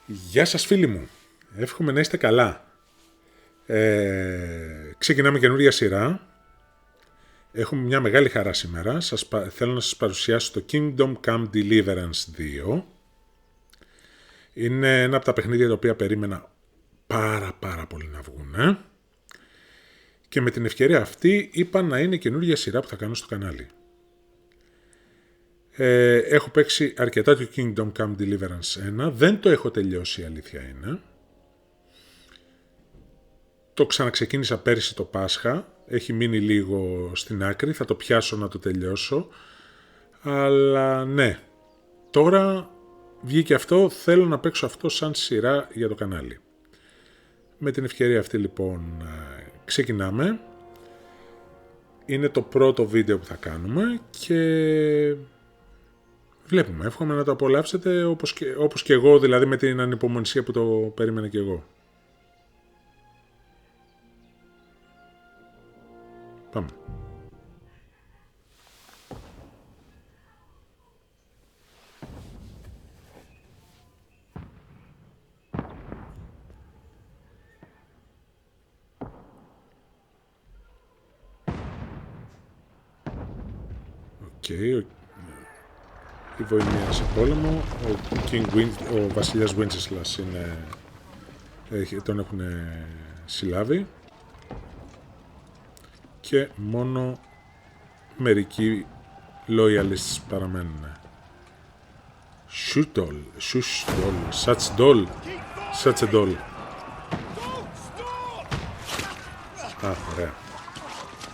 Γεια σας φίλοι μου, εύχομαι να είστε καλά. Ξεκινάμε καινούρια σειρά. Έχουμε μια μεγάλη χαρά σήμερα. Θέλω να σας παρουσιάσω το Kingdom Come Deliverance 2. Είναι ένα από τα παιχνίδια τα οποία περίμενα πάρα πολύ να βγουν. Και με την ευκαιρία αυτή είπα να είναι καινούρια σειρά που θα κάνω στο κανάλι. Έχω παίξει αρκετά το Kingdom Come Deliverance 1. Δεν το έχω τελειώσει, η αλήθεια είναι. Το ξαναξεκίνησα πέρυσι το Πάσχα. Έχει μείνει λίγο στην άκρη. Θα το πιάσω να το τελειώσω. Αλλά ναι. Τώρα βγήκε αυτό. Θέλω να παίξω αυτό σαν σειρά για το κανάλι. Με την ευκαιρία αυτή λοιπόν ξεκινάμε. Είναι το πρώτο βίντεο που θα κάνουμε και βλέπουμε. Εύχομαι να το απολαύσετε όπως και εγώ, δηλαδή με την ανυπομονησία που το περίμενα και εγώ. Πάμε. Η Βοημία σε πόλεμο, ο βασιλιάς Βίντσεσλας τον έχουν συλλάβει και μόνο μερικοί loyalists παραμένουν. Shoot all, such a doll. Α, ωραία.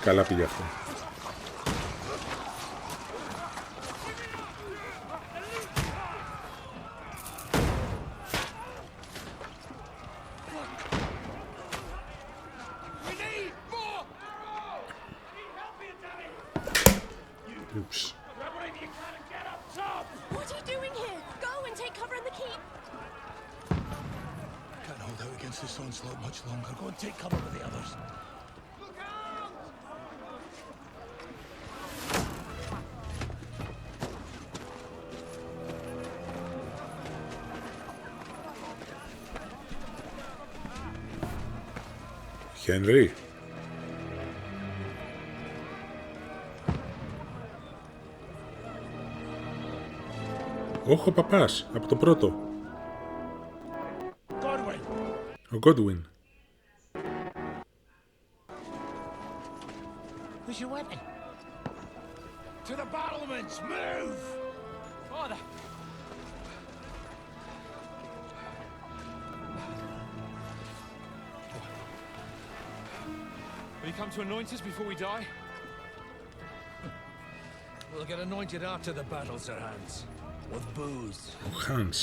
Καλά πήγε αυτό. Χένρι. Όχι ο παπάς, από το πρώτο. Ο Godwin. Where's your weapon? To the battlements, move! Father! Will you come to anoint us before we die? We'll get anointed after the battle, Sir Hans. With booze. Ο Hans.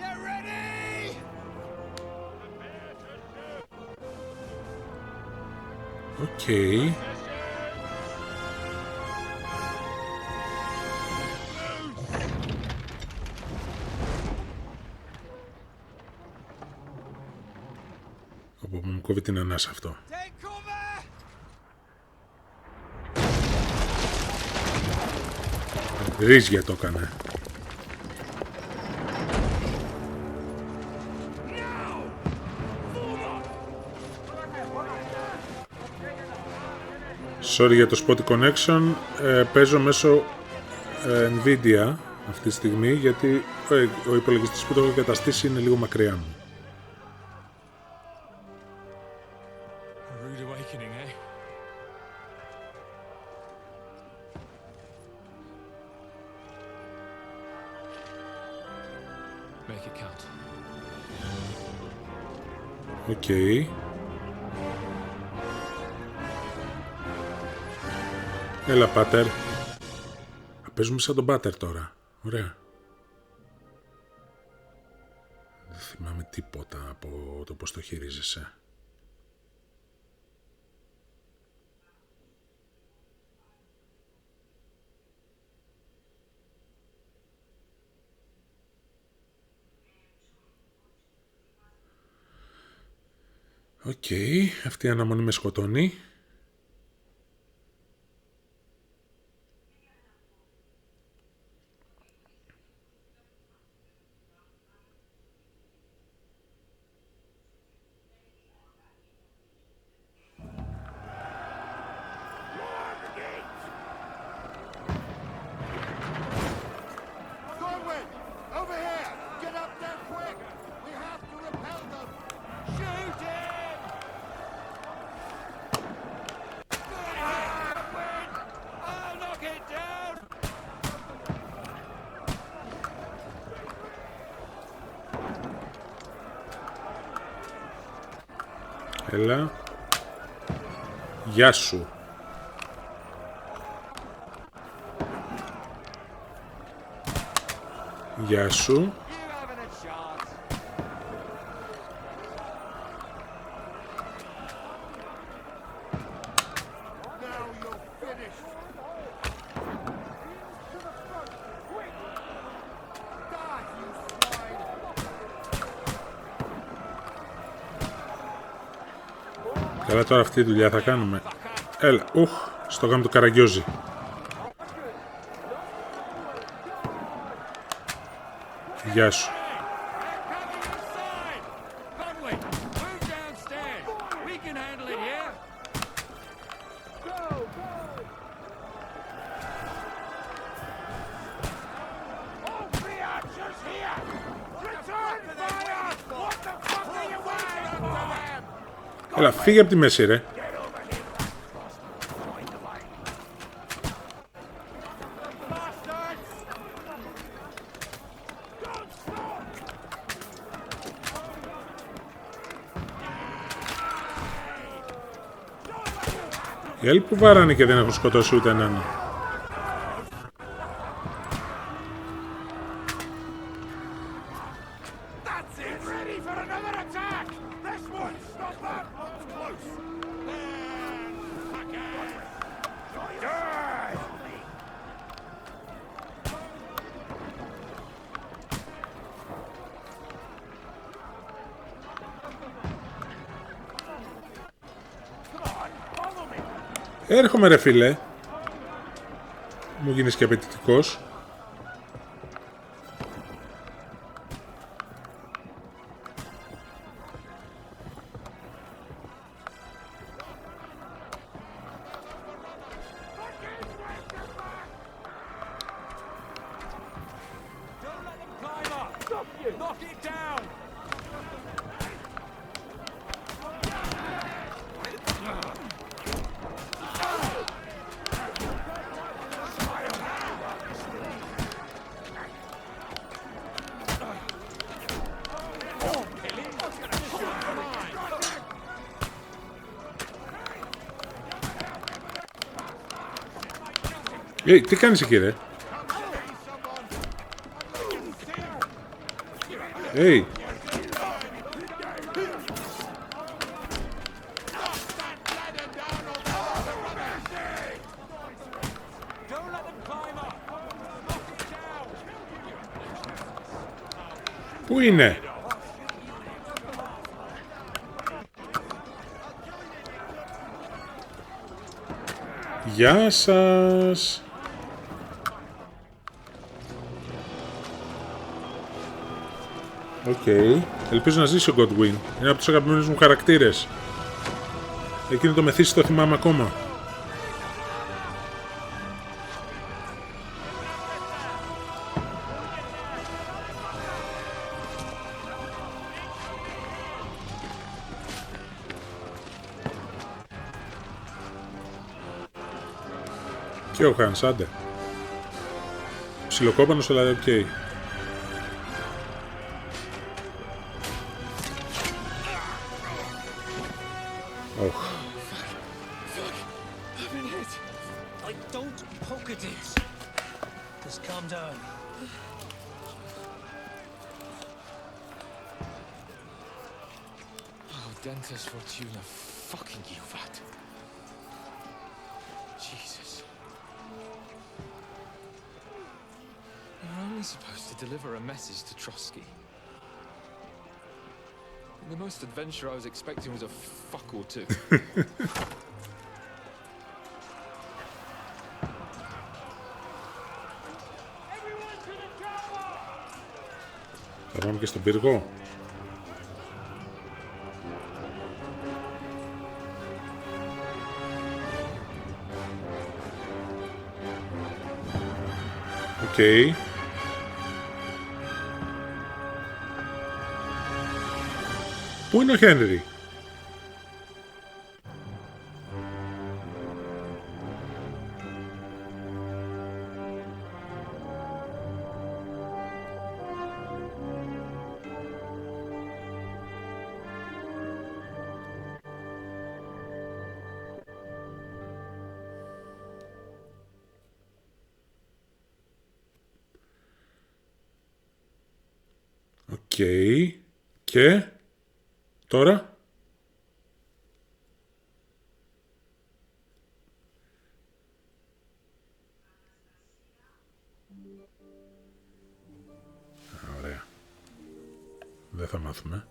Get ready! Okay. Όπου μου κόβει την ανάσα αυτό. Ρίζια το έκανε. Sorry για το spotty connection. Παίζω μέσω Nvidia αυτή τη στιγμή γιατί ο υπολογιστής που το έχω εγκαταστήσει είναι λίγο μακριά μου. Οκ. Έλα, Πάτερ. Παίζουμε σαν τον Πάτερ τώρα. Ωραία. Δεν θυμάμαι τίποτα από το πώς το χειρίζεσαι. Οκ, αυτή η αναμονή με σκοτώνει. Έλα. Γεια σου. Γεια σου. Καλά, τώρα αυτή τη δουλειά θα κάνουμε. Έλα, στο γάμο το καραγκιόζι. Γεια σου. Έλα, φύγε από τη μέση, ρε. Οι άλλοι που βάρανε και δεν έχουν σκοτώσει ούτε έναν. Έρχομαι, ρε φίλε. Μου γίνεις και απαιτητικός. Τι κάνεις εκεί, ρε? Πού είναι? Γεια σας. Ελπίζω να ζήσει ο Godwin. Είναι από τους αγαπημένους μου χαρακτήρες. Εκείνο το μεθύσι το θυμάμαι ακόμα. Και ο Χάνς, άντε. Ψιλοκόπανος, αλλά οκ. The most adventure I was expecting was a fuck or two. Θα πάμε και στον πύργο. Οκ. Πού είναι ο Χένρι? Οκ. Και τώρα. Ωραία. Δεν θα μάθουμε.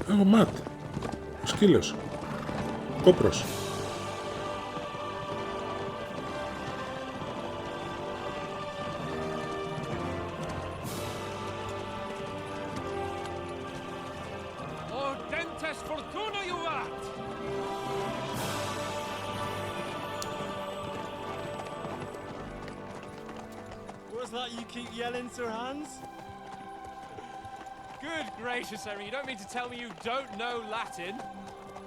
Εγώ Ματ. Ο σκύλος. Κόπρος. What's that you keep yelling, Sir Hans? Good gracious, Henry, you don't mean to tell me you don't know Latin?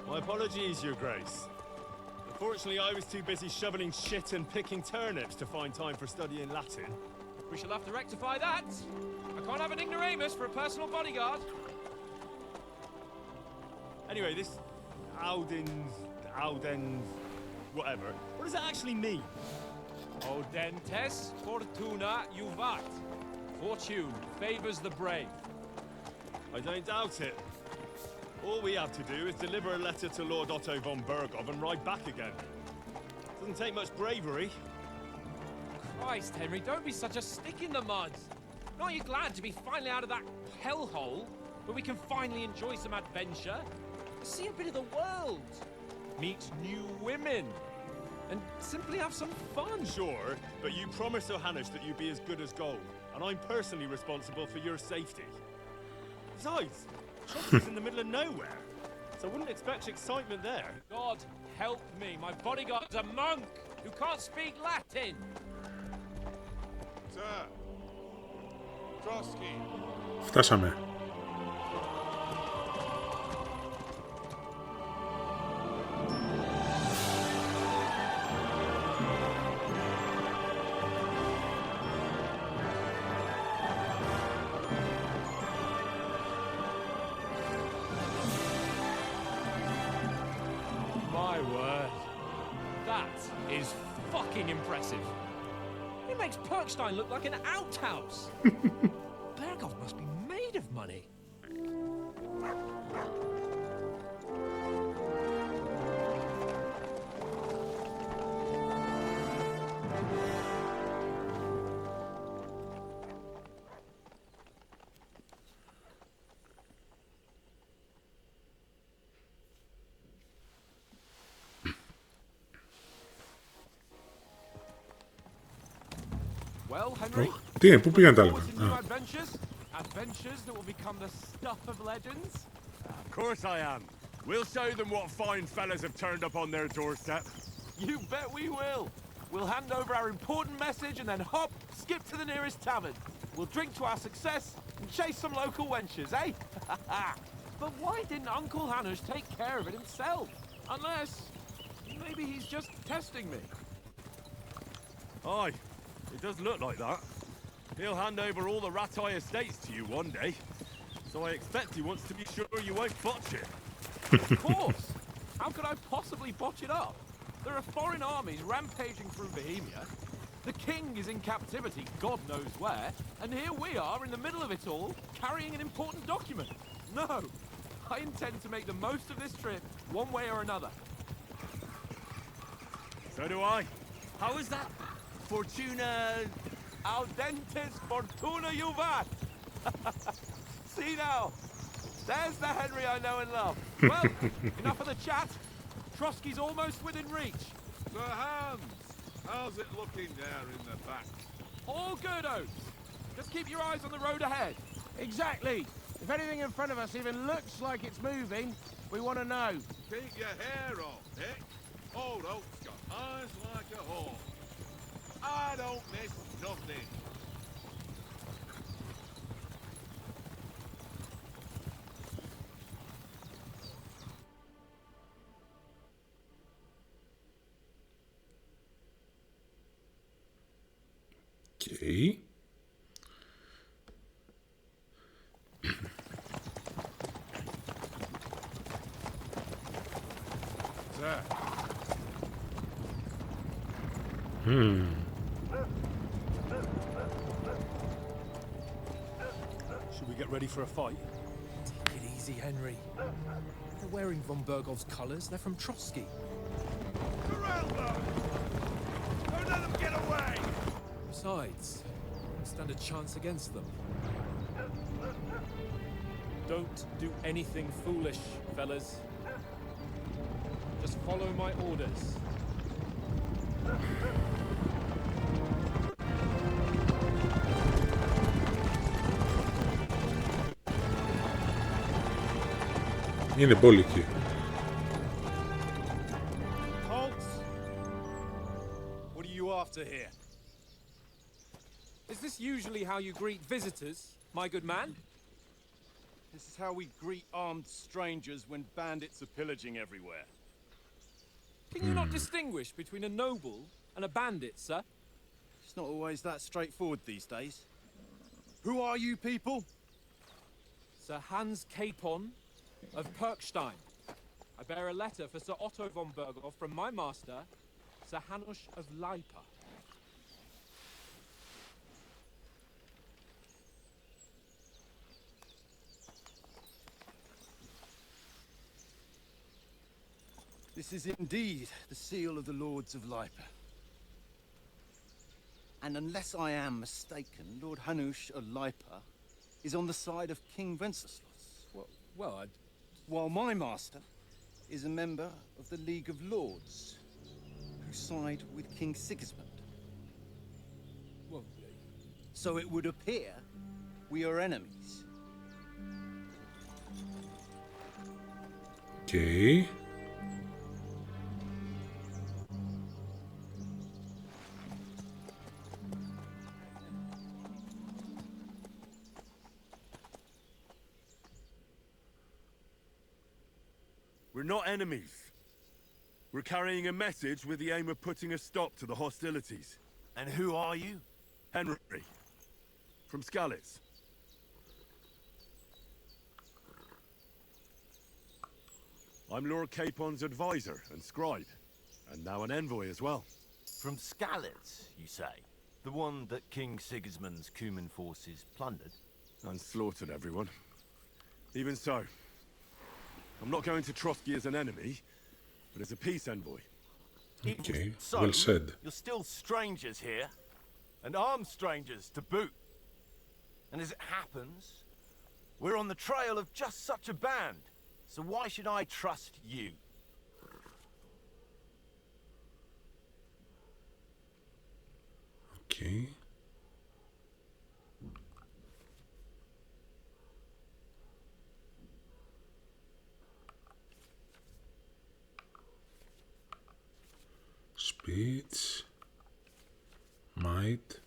My apologies, Your Grace. Unfortunately, I was too busy shoveling shit and picking turnips to find time for studying Latin. We shall have to rectify that. I can't have an ignoramus for a personal bodyguard. Anyway, this Audens, whatever. What does that actually mean? Audentes fortuna juvat. Fortune favors the brave. I don't doubt it. All we have to do is deliver a letter to Lord Otto von Bergov and ride back again. Doesn't take much bravery. Christ, Henry, don't be such a stick in the mud. Aren't you glad to be finally out of that hellhole where we can finally enjoy some adventure? See a bit of the world. Meet new women. And simply have some fun. Sure, but you promised Johannes that you'd be as good as gold, and I'm personally responsible for your safety. Besides, Chopper's in the middle of nowhere, so I wouldn't expect excitement there. God help me, my bodyguard's a monk who can't speak Latin. Sir, Trotsky. Φτάσαμε. My word. That is fucking impressive. It makes Perkstein look like an outhouse. Bergov must be made of money. Well, Henry, Τι είναι, πού πήγαν τα άλλα. forward to new adventures? Adventures that will become the stuff of legends? Of course I am. We'll show them what fine fellas have turned up on their doorstep. You bet we will. We'll hand over our important message and then hop, skip to the nearest tavern. We'll drink to our success and chase some local wenches, eh? But why didn't Uncle Hanush take care of it himself? Unless, maybe he's just testing me. Aye, it does look like that. He'll hand over all the Ratai estates to you one day. So I expect he wants to be sure you won't botch it. Of course. How could I possibly botch it up? There are foreign armies rampaging through Bohemia. The king is in captivity, God knows where, and here we are in the middle of it all, carrying an important document. No, I intend to make the most of this trip, one way or another. So do I. How is that? Fortuna... Audentes fortuna juvat. See now, there's the Henry I know and love. Well, enough of the chat. Trotsky's almost within reach. Sir Hans, how's it looking there in the back? All good, Oates. Just keep your eyes on the road ahead. Exactly. If anything in front of us even looks like it's moving, we want to know. Keep your hair off, Dick. Old Oak's got eyes like a hawk. I don't miss nothing. Okay. Sir, Should we get ready for a fight? Take it easy, Henry. They're wearing von Bergov's colours. They're from Trotsky. Around them! Don't let them get away! Besides, don't stand a chance against them. Don't do anything foolish, fellas. Just follow my orders. Είναι μπόλικη. Halt! What are you after here? Is this usually how you greet visitors, my good man? This is how we greet armed strangers when bandits are pillaging everywhere. Can you not distinguish between a noble and a bandit, sir? It's not always that straightforward these days. Who are you people? Sir Hans Capon of Perkstein. I bear a letter for Sir Otto von Berghoff from my master, Sir Hanush of Leipa. This is indeed the seal of the Lords of Leipa. And unless I am mistaken, Lord Hanush of Leipa is on the side of King Wenceslas. Well, While my master is a member of the League of Lords, who side with King Sigismund. well, So it would appear we are enemies. Okay. We're not enemies. We're carrying a message with the aim of putting a stop to the hostilities. And who are you? Henry, from Skalitz. I'm Lord Capon's advisor and scribe, and now an envoy as well. From Skalitz, you say? The one that King Sigismund's Cuman forces plundered? And slaughtered everyone. Even so, I'm not going to Trotsky as an enemy, but as a peace envoy. Okay. So, Well said. you're still strangers here, and armed strangers to boot. And as it happens, we're on the trail of just such a band, so why should I trust you? Okay. Speech. Might.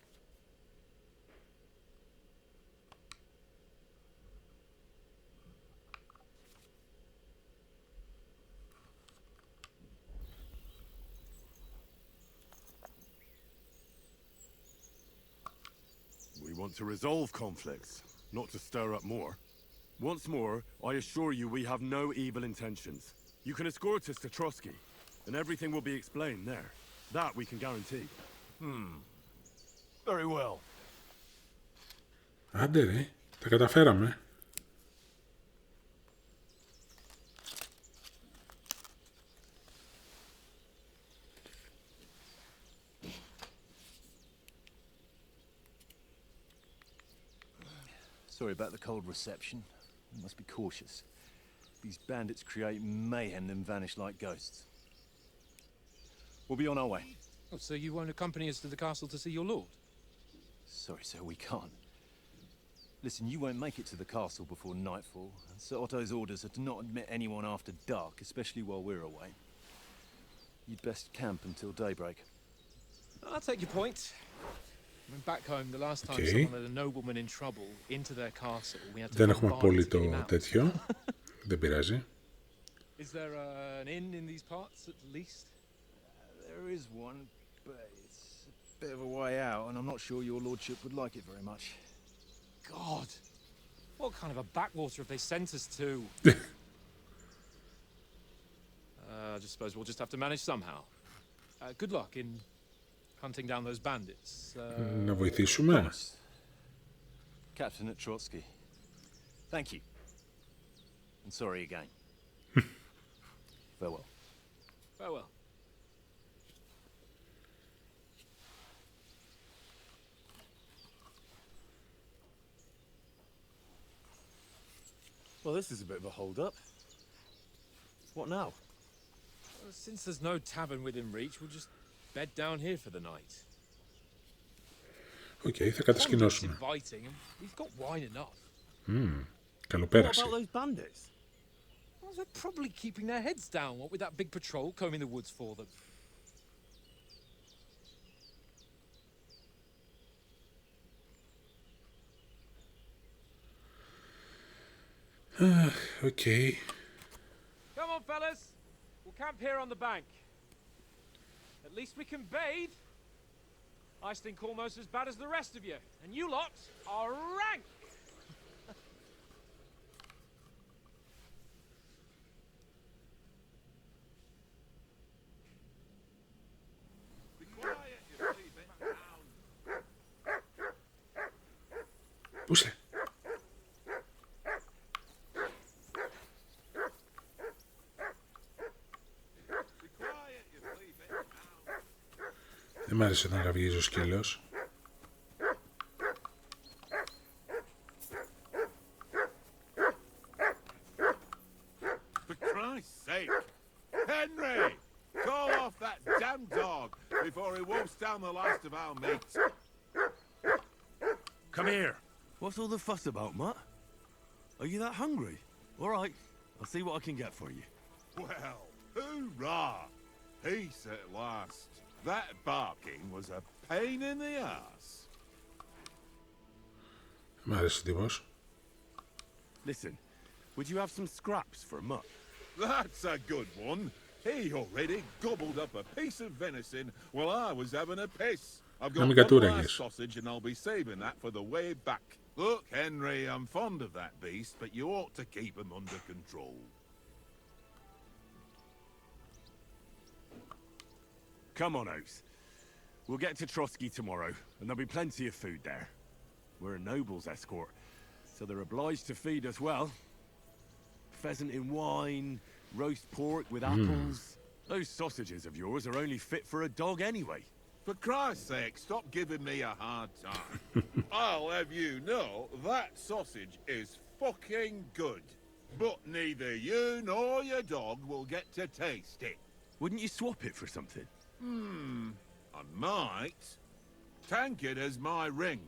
We want to resolve conflicts, not to stir up more. Once more, I assure you we have no evil intentions. You can escort us to Trotsky, and everything will be explained there. That we can guarantee. Very well. Άντε ρε, τα καταφέραμε. Sorry about the cold reception. We must be cautious. These bandits create mayhem then vanish like ghosts. We'll be on our way. Oh, so you won't accompany us to the castle to see your lord? Sorry, sir, we can't. Listen, you won't make it to the castle before nightfall, and Sir Otto's orders are to not admit anyone after dark, especially while we're away. You'd best camp until daybreak. I'll take your point. I mean, back home, the last time Okay. someone had a nobleman in trouble into their castle, we had to Δεν έχουμε bombard to get him απόλυτο out. τέτοιο. Δεν πειράζει. Is there an inn in these parts, at least? There is one, but it's a bit of a way out, and I'm not sure your lordship would like it very much. God, what kind of a backwater have they sent us to? I just suppose we'll just have to manage somehow. Good luck in hunting down those bandits. Να βοηθήσουμε. Captain at Trotsky. Thank you. And sorry again. Farewell. Farewell. Well, this is a bit of a hold-up. What now? Well, since there's no tavern within reach, we'll just bed down here for the night. Οκ, θα κατασκηνώσουμε. We've got wine enough. Καλοπέραση. What about those bandits? Well, they're probably keeping their heads down, what with that big patrol combing the woods for them. Okay. Come on, fellas. We'll camp here on the bank. At least we can bathe. I stink almost as bad as the rest of you, and you lot are rank. Be quiet, you three-bit hound. Πού είσαι? Δεν μ' άρεσε να γαβγίζει ο σκύλος. For Christ's sake! Henry! Call off that damn dog before he wolfs down the last of our mates. Come here. What's all the fuss about, Mutt? Are you that hungry? All right, I'll see what I can get for you. Well, hoorah! Peace at last. That barking was a pain in the ass. Μ' άρεσε ο τύπος. Listen, would you have some scraps for Mutt? That's a good one. He already gobbled up a piece of venison while I was having a piss. I've got one last sausage and I'll be saving that for the way back. Look, Henry, I'm fond of that beast, but you ought to keep him under control. Come on, Oates. We'll get to Trotsky tomorrow, and there'll be plenty of food there. We're a noble's escort, so they're obliged to feed us well. Pheasant in wine, roast pork with apples. Those sausages of yours are only fit for a dog anyway. For Christ's sake, stop giving me a hard time. I'll have you know that sausage is fucking good. But neither you nor your dog will get to taste it. Wouldn't you swap it for something? I might. Tankard has my ring.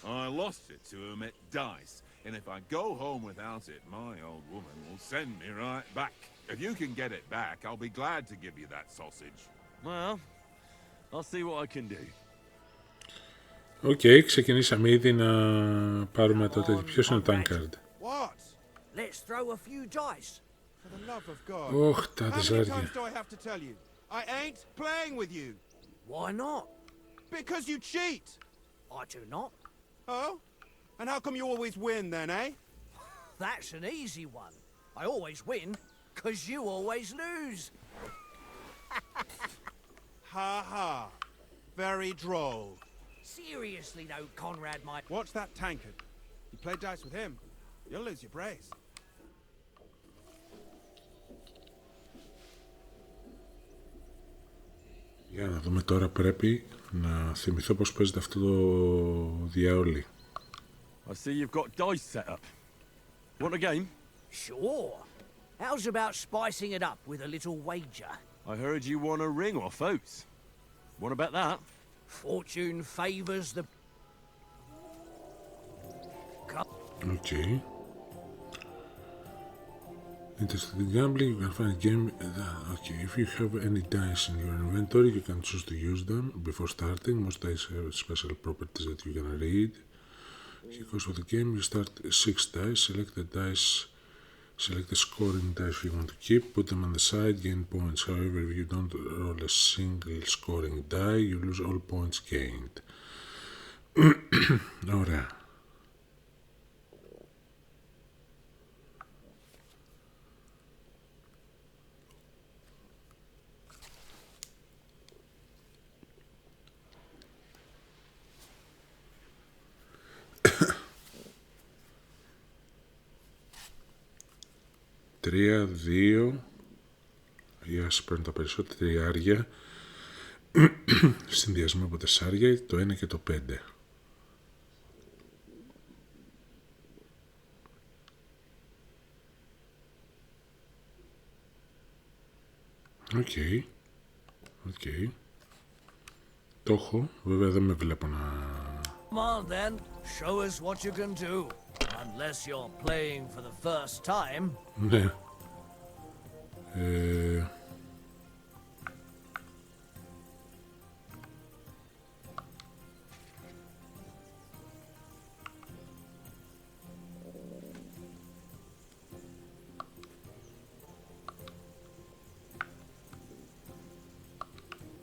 I lost it to him at dice. And if I go home without it, my old woman will send me right back. If you can get it back, I'll be glad to give you that sausage. Well, I'll see what I can do. Οκ, ξεκινήσαμε ήδη να πάρουμε τότε. Ποιος είναι ο Tankard? What? Let's throw a few dice. For the love of God. Ωχ, τα How many δεσάρια. times do I have to tell you? I ain't playing with you. Why not? Because you cheat. I do not. Oh? And how come you always win then, eh? That's an easy one. I always win, 'cause you always lose. Ha ha. Very droll. Seriously though, Conrad, Watch that tankard. You play dice with him, you'll lose your brace. Για να δούμε τώρα, πρέπει να θυμηθώ πώς παίζεται αυτό το διαόλι. I see you've got dice set up. Want a game? Sure. How's about spicing it up with a little wager? I heard you won a ring off Oates. Want to bet that? Fortune favours the... Okay. Interested in gambling, you can find a game. Okay, if you have any dice in your inventory, you can choose to use them before starting. Most dice have special properties that you can read. Because of the game, you start 6 dice. Select the scoring dice you want to keep. Put them on the side. Gain points. However, if you don't roll a single scoring die, you lose all points gained. Ωραία. 3, 2. Οι άσοι παίρνουν τα περισσότερα τριάρια. Συνδυασμό από τεσσάρια, το 1 και το 5. Οκ. Το έχω, βέβαια δεν με βλέπω να... Come on then, show us what you can do. Unless you're playing for the first time. Ναι.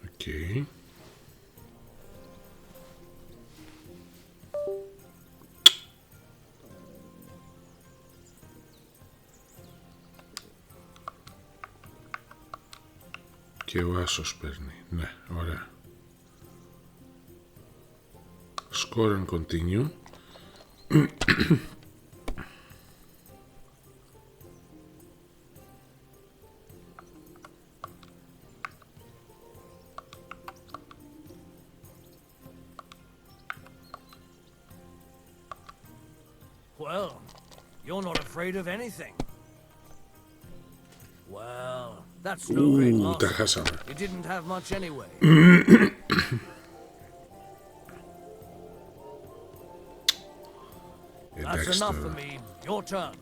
Οκ. Και ο άσος παίρνει. Ναι, ωραία. Score and continue. Well, you're not afraid of anything. Well, that's no great loss. Τα χάσαμε. You didn't have much anyway. That's enough for me. Your turn.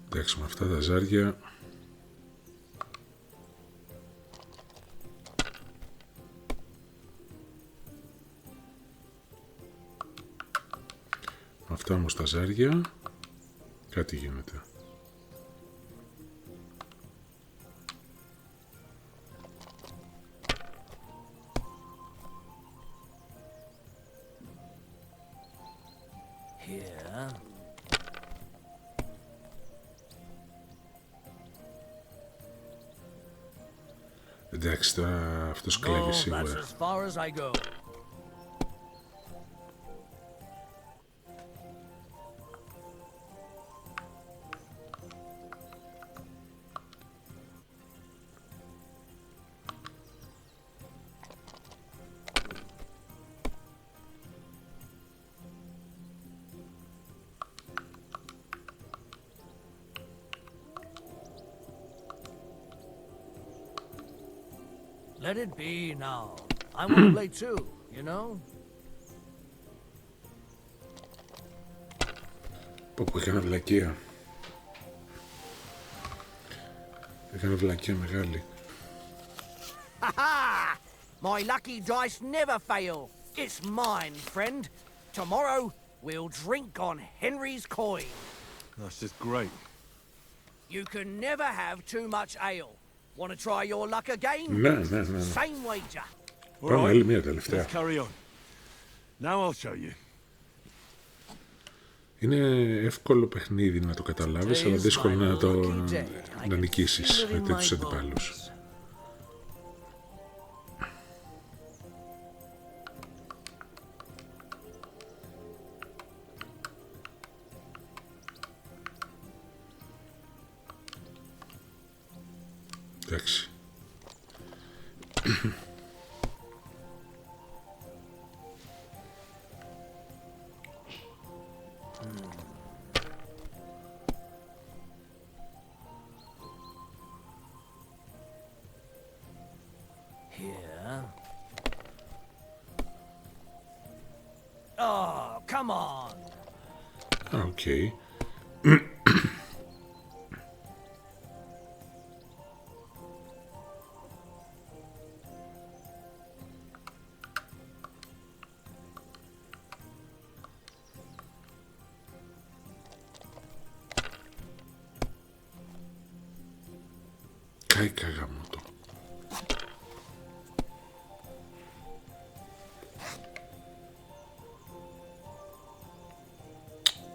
Εντάξει, με αυτά τα ζάρια αυτά όμως τα ζάρια κάτι γίνεται. Here. Εντάξει, τώρα αυτός κλέβει That's σίγουρα. as far as I go. Let it be now. I want to play too, you know? Πω, έκανα βλακεία. Έκανα βλακεία μεγάλη. Ha-ha! My lucky dice never fail. It's mine, friend. Tomorrow, we'll drink on Henry's coin. That's just great. You can never have too much ale. Want to try your luck again? Ναι. Same wager. Πάμε άλλη μία τελευταία. Let's carry on. Now I'll show you. Είναι εύκολο παιχνίδι να το καταλάβεις, αλλά δύσκολο να νικήσεις με τέτοιους αντιπάλους. Εντάξει. Here. Oh, come on. Okay. Κάικα γαμώτο.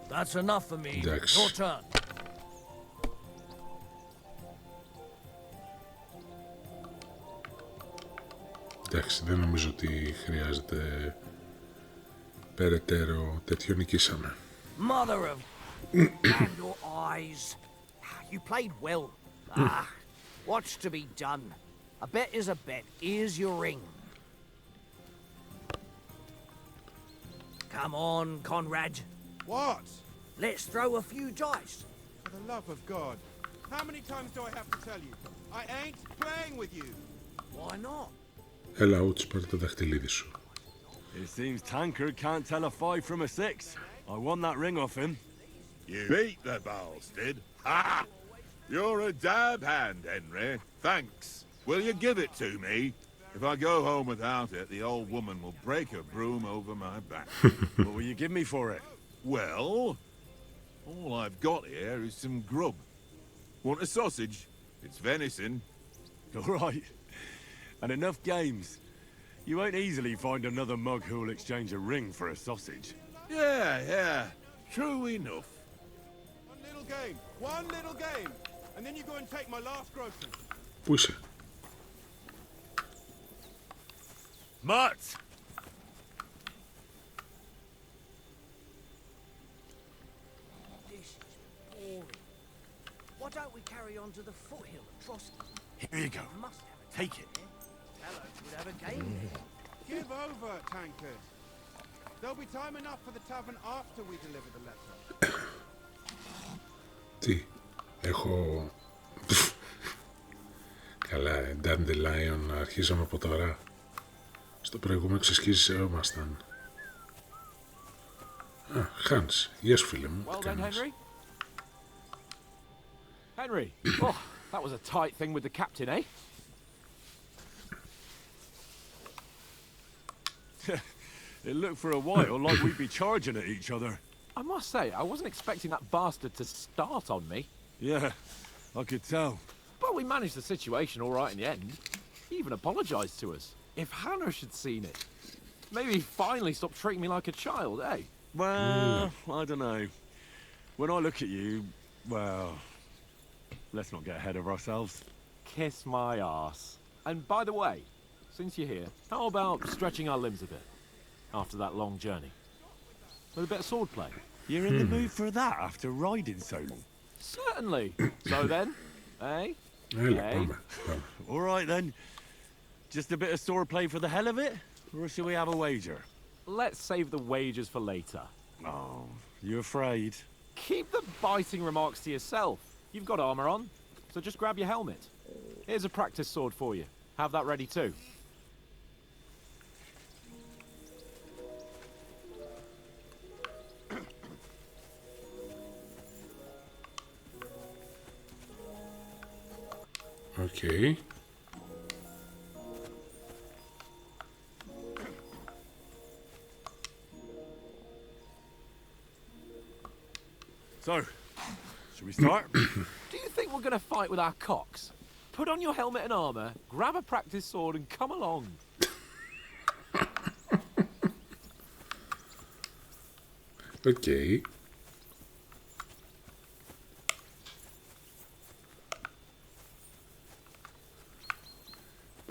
That's enough for me. Εντάξει. Your turn. Εντάξει, δεν νομίζω ότι χρειάζεται περαιτέρω. Τέτοιο νικήσαμε. Mother of... and your eyes. You played well. What's to be done? A bet is a bet. Here's your ring. Come on, Conrad. What? Let's throw a few dice. For the love of God. How many times do I have to tell you? I ain't playing with you. Why not? Έλα, ούτς, πάρε το δαχτυλίδι σου. It seems Tankard can't tell a 5 from a 6. I won that ring off him. You beat the bastard. Ha! You're a dab hand, Henry. Thanks. Will you give it to me? If I go home without it, the old woman will break her broom over my back. What will you give me for it? Well, all I've got here is some grub. Want a sausage? It's venison. All right. And enough games. You won't easily find another mug who'll exchange a ring for a sausage. Yeah. True enough. One little game. And then you go and take my last grocery. Πού είσαι? Mutt! This is boring. Why don't we carry on to the foothill at Trotsky? Here you go. Must have a Take it. Hello, we'd have a game there. Give over, Tankard. There'll be time enough for the tavern after we deliver the letter. Τι, έχω... Καλά, Dandelion, αρχίζαμε από τώρα. Στο προηγούμενο ξεσκίζομασταν. Hans, γεια σου φίλε μου. Well done, Henry. Henry, oh, that was a tight thing with the captain, eh? It looked for a while like we'd be charging at each other. I must say, I wasn't expecting that bastard to start on me. Yeah, I could tell. But we managed the situation all right in the end. He even apologised to us. If Hannah had seen it, maybe he'd finally stop treating me like a child, eh? Well, I don't know. When I look at you, well, let's not get ahead of ourselves. Kiss my arse. And by the way, since you're here, how about stretching our limbs a bit after that long journey? With a bit of swordplay. You're in the mood for that after riding so long? Certainly. So then, eh? Έλα, Hey. πάμε. All right then. Just a bit of swordplay for the hell of it? Or shall we have a wager? Let's save the wagers for later. Oh, you afraid? Keep the biting remarks to yourself. You've got armour on, so just grab your helmet. Here's a practice sword for you. Have that ready too. Okay. So, should we start? Do you think we're going to fight with our cocks? Put on your helmet and armour, grab a practice sword and come along. Okay.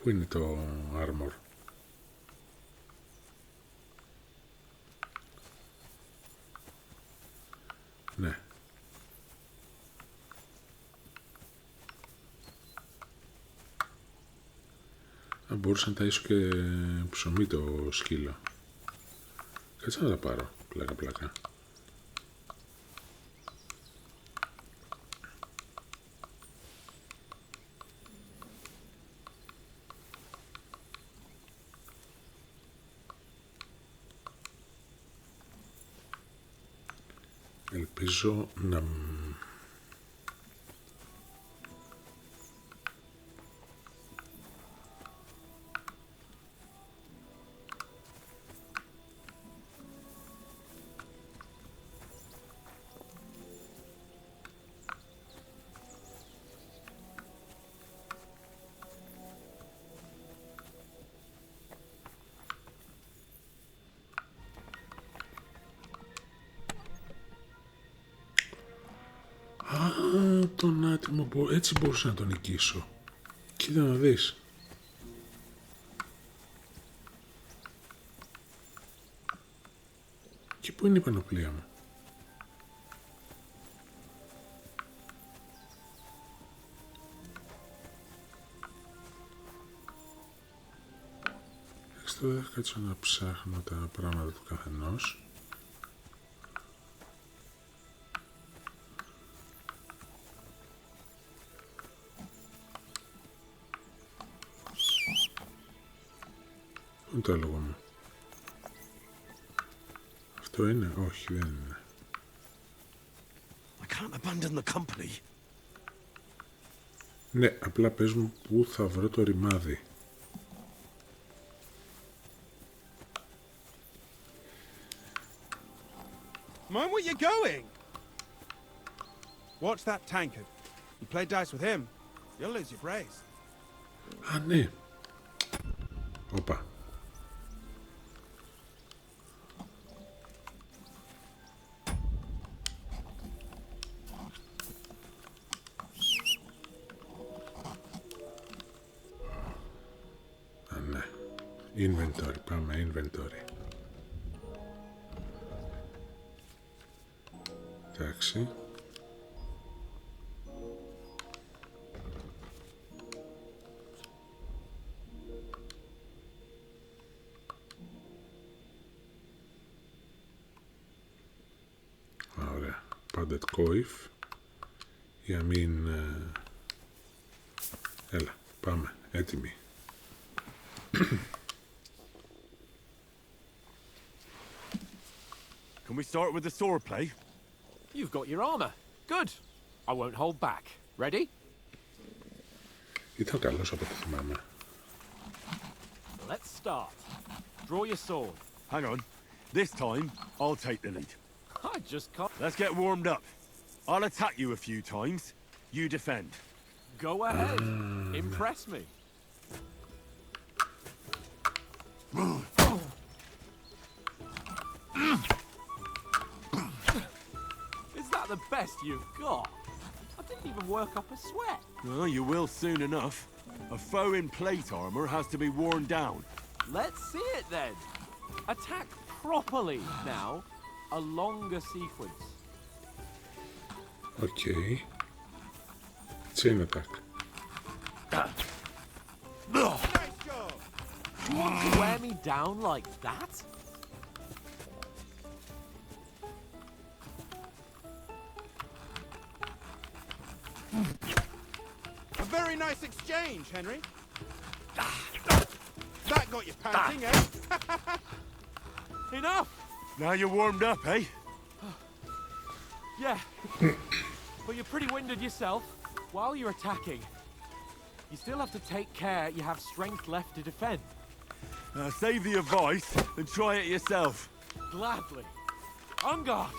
Πού είναι το armor? Ναι. Αν μπορούσα να ταΐσω και ψωμί το σκύλο. Κάτσε να τα πάρω, πλάκα. Ελπίζω να... τον άτιμο, έτσι μπορούσα να τον νικήσω. Κοίτα να δεις. Και πού είναι η πανοπλία μου? Τώρα θα κάτσω να ψάχνω τα πράγματα του καθενός. Πού είναι το άλογο μου? Αυτό είναι? Όχι, δεν είναι. I can't abandon the company. Ναι, απλά πες μου πού θα βρω το ρημάδι. Mind where you're going. Watch that tankard. You play dice with him, you'll lose your brace. Α, ναι. Όπα. Α, ναι. Inventory. Πάμε inventory. Εντάξει. Ωραία. Πάντετ κόιφ. Για να μην... Έλα, πάμε. Έτοιμοι. Can we start with the sword play? You've got your armor. Good. I won't hold back. Ready? Ήταν καλός από ό,τι θυμάμαι. Let's start. Draw your sword. Hang on. This time, I'll take the lead. I just can't. Let's get warmed up. I'll attack you a few times. You defend. Go ahead. Impress me. Is that the best you've got? I didn't even work up a sweat. Well, you will soon enough. A foe in plate armor has to be worn down. Let's see it then. Attack properly now. A longer sequence. Okay. Chain attack. You want to wear me down like that? A very nice exchange, Henry. That got you panting, eh? Enough! Now you're warmed up, eh? Yeah. But you're pretty winded yourself. While you're attacking, you still have to take care you have strength left to defend. Now save the advice and try it yourself. Gladly. On guard.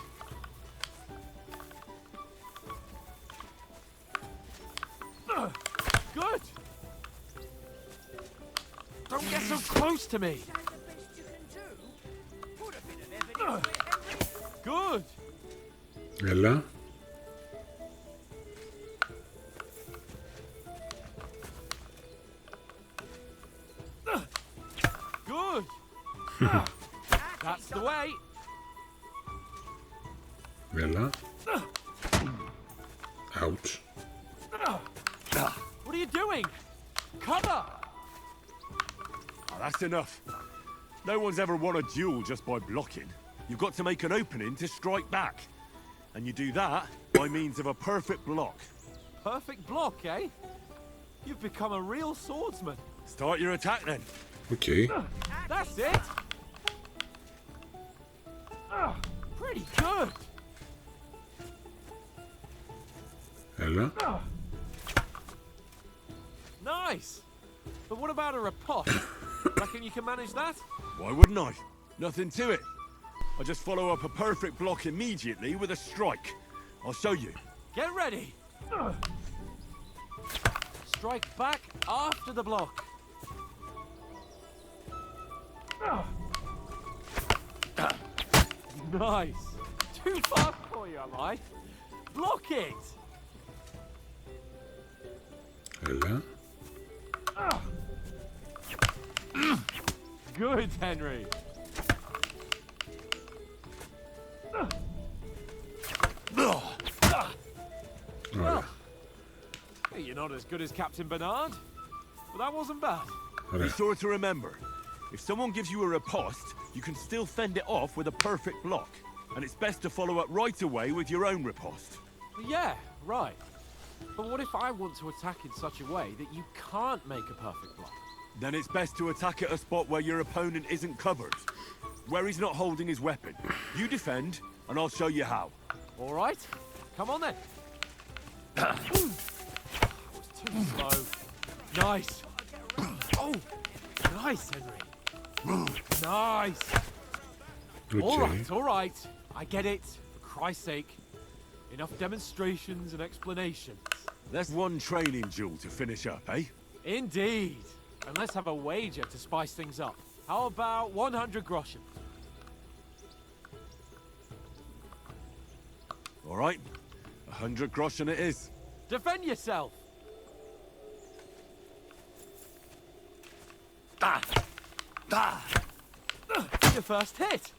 Good. Don't get so close to me. Good. Έλα. Good. That's the way. Έλα. Ouch. What are you doing? Cover. Oh, that's enough. No one's ever won a duel just by blocking. You've got to make an opening to strike back. And you do that by means of a perfect block. Perfect block, eh? You've become a real swordsman. Start your attack then. Okay. That's it. Pretty good. Έλα. Nice. But what about a riposte? Reckon you can manage that? Why wouldn't I? Nothing to it. I just follow up a perfect block immediately with a strike. I'll show you. Get ready. Strike back after the block. Nice. Too fast for you, am I? Block it. Έλα. Good, Henry. not as good as Captain Bernard, but that wasn't bad. Be sure to remember, if someone gives you a riposte, you can still fend it off with a perfect block. And it's best to follow up right away with your own riposte. Yeah, right. But what if I want to attack in such a way that you can't make a perfect block? Then it's best to attack at a spot where your opponent isn't covered. Where he's not holding his weapon. You defend, and I'll show you how. All right, come on then. That was too slow. Nice. Oh, nice, Henry. Nice. Okay. All right. I get it. For Christ's sake. Enough demonstrations and explanations. That's one training duel to finish up, eh? Indeed. And let's have a wager to spice things up. How about 100 groschen? All right. 100 groschen it is. Defend yourself. Your first hit.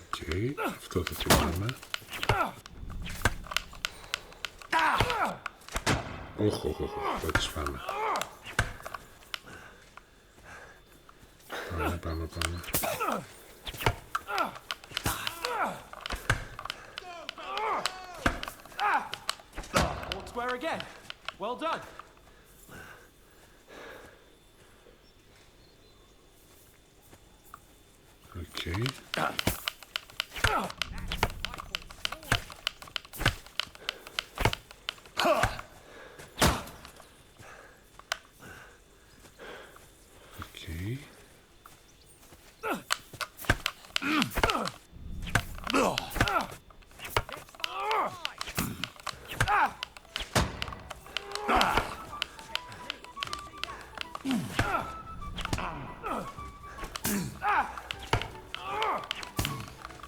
Okay, αυτό θα θυμάμαι. Όχι, θα τις φάμε. Πάμε. All square again. Well done. Okay. Okay.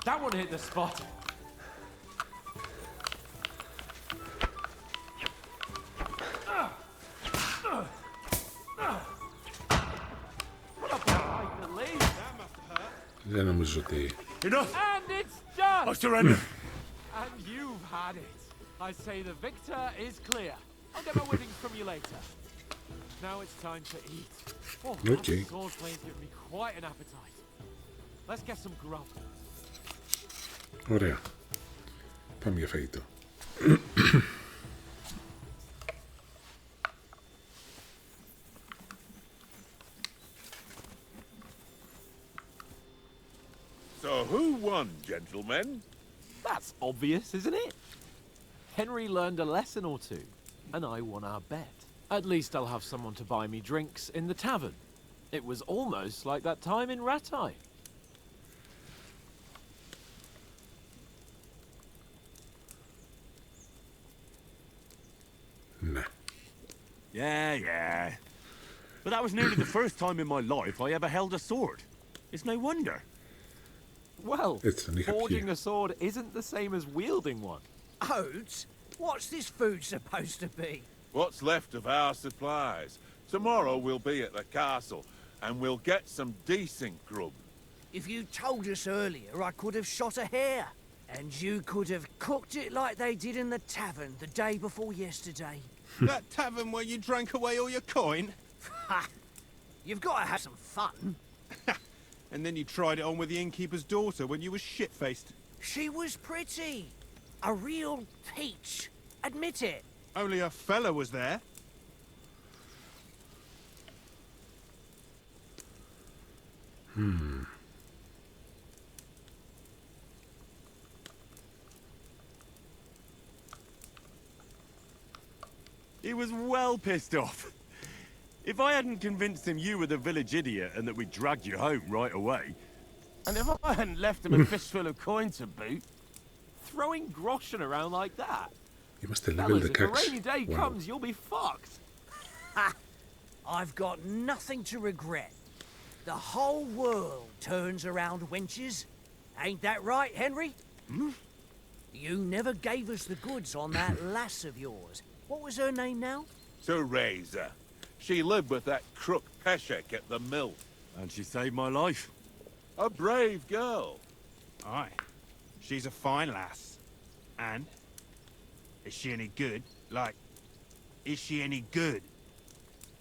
That one hit the spot. Δεν νομίζω ότι... Enough! And it's done! I surrender! And you've had it. I say the victor is clear. I'll get my winnings from you later. Now it's time to eat. Oh, Okay. that sword plays give me quite an appetite. Let's get some grub. Ωραία. Πάμε για φαγητό. So who won, gentlemen? That's obvious, isn't it? Henry learned a lesson or two, and I won our bet. At least I'll have someone to buy me drinks in the tavern. It was almost like that time in Rattay. Ναι. Yeah. But that was nearly the first time in my life I ever held a sword. It's no wonder. Well, Έτσι, είχα forging πιει. a sword isn't the same as wielding one. Oats? What's this food supposed to be? What's left of our supplies. Tomorrow we'll be at the castle, and we'll get some decent grub. If you told us earlier, I could have shot a hare. And you could have cooked it like they did in the tavern the day before yesterday. That tavern where you drank away all your coin? Ha! You've got to have some fun. And then you tried it on with the innkeeper's daughter when you were shit-faced. She was pretty. A real peach. Admit it. Only a fella was there. He was well pissed off. If I hadn't convinced him you were the village idiot and that we dragged you home right away... And if I hadn't left him a fistful of coin to boot... Throwing groschen around like that? Είμαστε level Fellas, if a 16. rainy day Wow. comes, you'll be fucked. Ha! I've got nothing to regret. The whole world turns around wenches. Ain't that right, Henry? Hmm? You never gave us the goods on that lass of yours. What was her name now? Teresa. She lived with that crook Peshek at the mill. And she saved my life. A brave girl. Aye. She's a fine lass. And? Is she any good? Like, is she any good?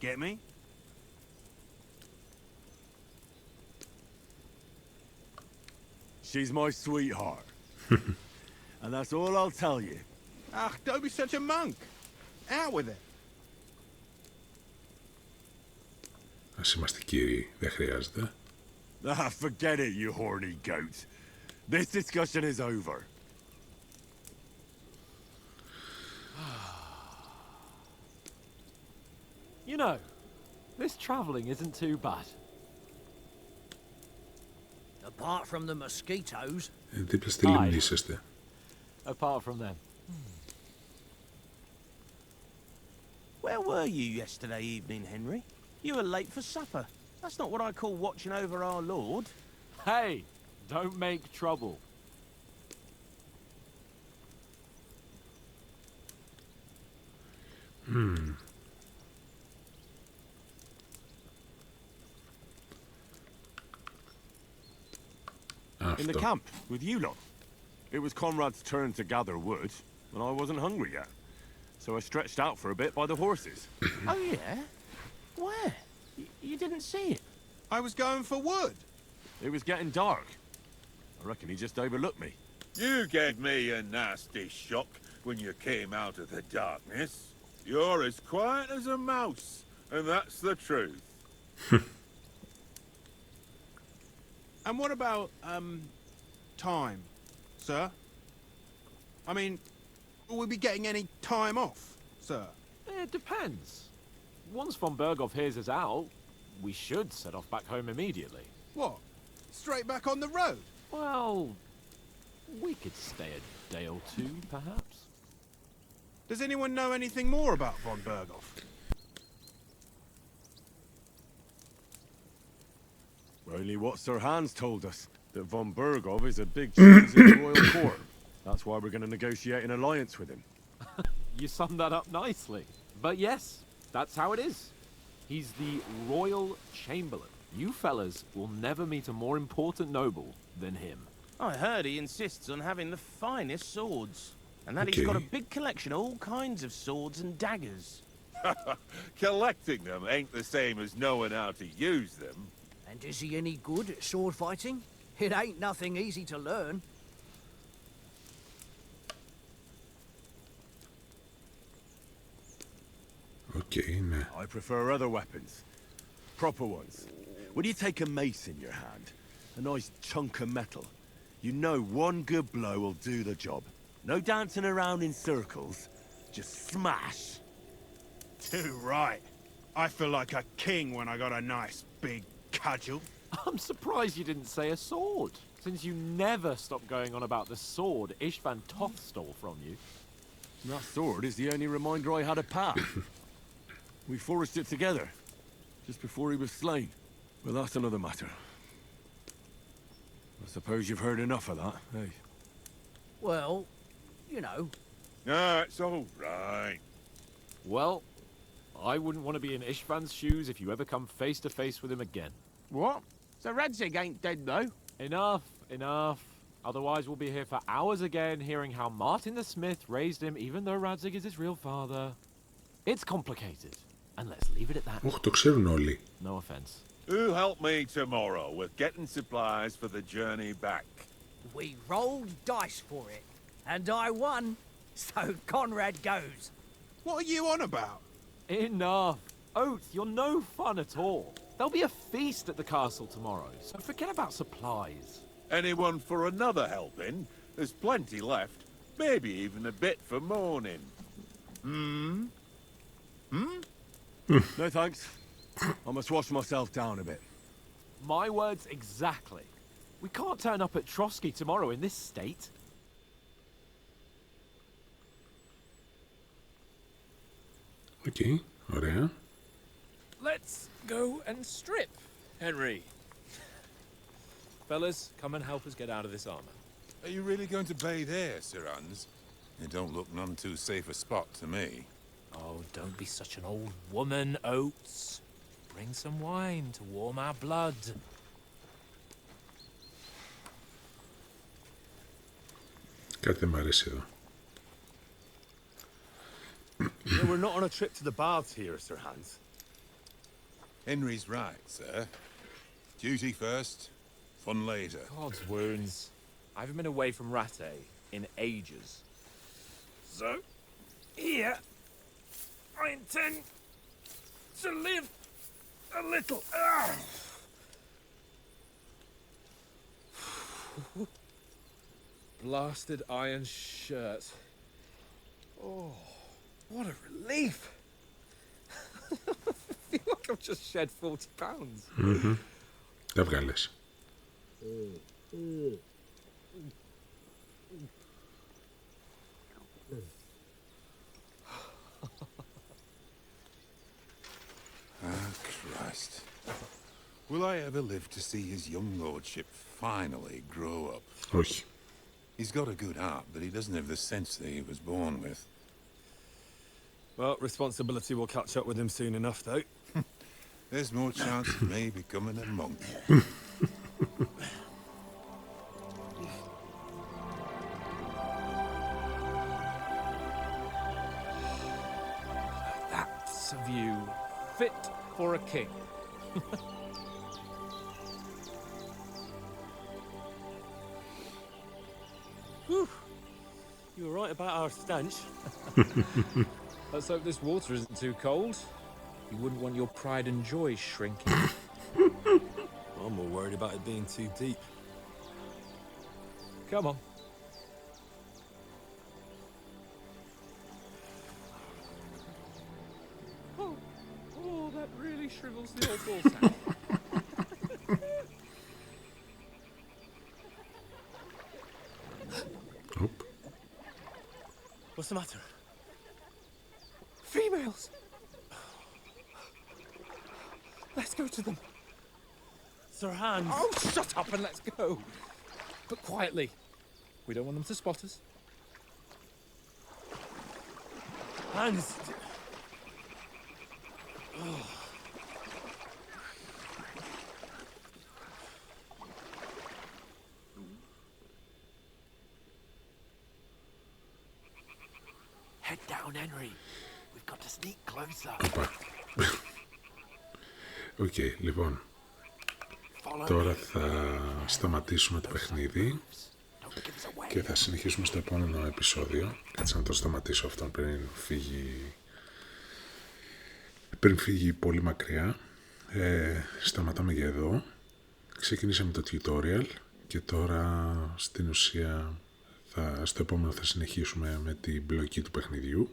Get me? She's my sweetheart. And that's all I'll tell you. Ah, don't be such a monk. Out with it. Ας είμαστε κύριοι, δεν χρειάζεται. Ah, forget it, you horny goat. This discussion is over. You know, this travelling isn't too bad. Apart from the mosquitoes. Δίπλα στη λίμνη είσαστε. Apart from them. Where were you yesterday evening, Henry? You were late for supper. That's not what I call watching over our Lord. Hey, don't make trouble. In the camp, with you lot. It was Conrad's turn to gather wood, and I wasn't hungry yet. So I stretched out for a bit by the horses. Oh, yeah? Where? You didn't see it? I was going for wood. It was getting dark. I reckon he just overlooked me. You gave me a nasty shock when you came out of the darkness. You're as quiet as a mouse, and that's the truth. And what about, time, sir? I mean, will we be getting any time off, sir? It depends. Once von Berghoff hears us out, we should set off back home immediately. What? Straight back on the road? Well, we could stay a day or two, perhaps. Does anyone know anything more about von Berghoff? Only what Sir Hans told us, that von Berghoff is a big cheese in the royal court. That's why we're going to negotiate an alliance with him. You summed that up nicely. But yes, that's how it is. He's the royal chamberlain. You fellas will never meet a more important noble than him. I heard he insists on having the finest swords. And that he's got a big collection of all kinds of swords and daggers. Collecting them ain't the same as knowing how to use them. And is he any good at sword fighting? It ain't nothing easy to learn. Okay, ναι. I prefer other weapons. Proper ones. When you take a mace in your hand, a nice chunk of metal, you know one good blow will do the job. No dancing around in circles. Just smash. Too right. I feel like a king when I got a nice big cudgel. I'm surprised you didn't say a sword, since you never stop going on about the sword Ishvan Toth stole from you. That sword is the only reminder I had of Pat. We forged it together, just before he was slain. But that's another matter. I suppose you've heard enough of that, eh? Well, you know. It's all right. Well, I wouldn't want to be in Ishvan's shoes if you ever come face to face with him again. What? So Radzig ain't dead, though? Enough, enough. Otherwise we'll be here for hours again hearing how Martin the Smith raised him even though Radzig is his real father. It's complicated. And let's leave it at that. Όχι, το ξέρουν όλοι. No offense. Who help me tomorrow with getting supplies for the journey back? We rolled dice for it. And I won. So Conrad goes. What are you on about? Enough. Oath, you're no fun at all. There'll be a feast at the castle tomorrow, so forget about supplies. Anyone for another helping? There's plenty left. Maybe even a bit for morning. No thanks. I must wash myself down a bit. My words exactly. We can't turn up at Trotsky tomorrow in this state. Okay, ωραία. Let's go and strip, Henry. Fellas, come and help us get out of this armor. Are you really going to bathe here, Sir Hans? It don't look none too safe a spot to me. Oh, don't be such an old woman, Oates. Bring some wine to warm our blood. Κάτι δεν μ' αρέσει εδώ. No, we're not on a trip to the baths here, Sir Hans. Henry's right, sir. Duty first, fun later. God's wounds. I haven't been away from Rattay in ages. So, here, I intend to live a little. Blasted iron shirt. Oh, what a relief. I feel like I've just shed 40 pounds. Δεν βγάλες. Ah, Christ. Will I ever live to see his young lordship finally grow up? Όχι. He's got a good heart, but he doesn't have the sense that he was born with. Well, responsibility will catch up with him soon enough, though. There's more chance of me becoming a monk. That's a view fit for a king. Whew. You were right about our stench. Let's hope this water isn't too cold. You wouldn't want your pride and joy shrinking. I'm more worried about it being too deep. Come on. Oh, that really shrivels the old ball sack. Οπ. What's the matter? Females! Let's go to them. Sir Hans! Oh, shut up and let's go. But quietly. We don't want them to spot us. Hans! Head down, Henry. We've got to sneak closer. Οκ, λοιπόν. Τώρα θα σταματήσουμε το παιχνίδι και θα συνεχίσουμε στο επόμενο επεισόδιο. Κάτσε να το σταματήσω αυτό πριν φύγει πολύ μακριά. Σταματάμε για εδώ. Ξεκινήσαμε το tutorial και τώρα στην ουσία στο επόμενο θα συνεχίσουμε με την μπλοκή του παιχνιδιού.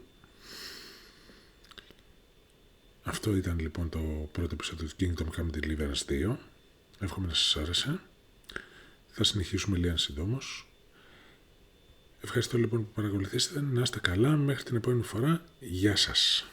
Αυτό ήταν λοιπόν το πρώτο επεισόδιο του Kingdom Come Deliverance 2. Εύχομαι να σας άρεσε. Θα συνεχίσουμε λίγα συντόμως. Ευχαριστώ λοιπόν που παρακολουθήσατε. Να είστε καλά. Μέχρι την επόμενη φορά. Γεια σας.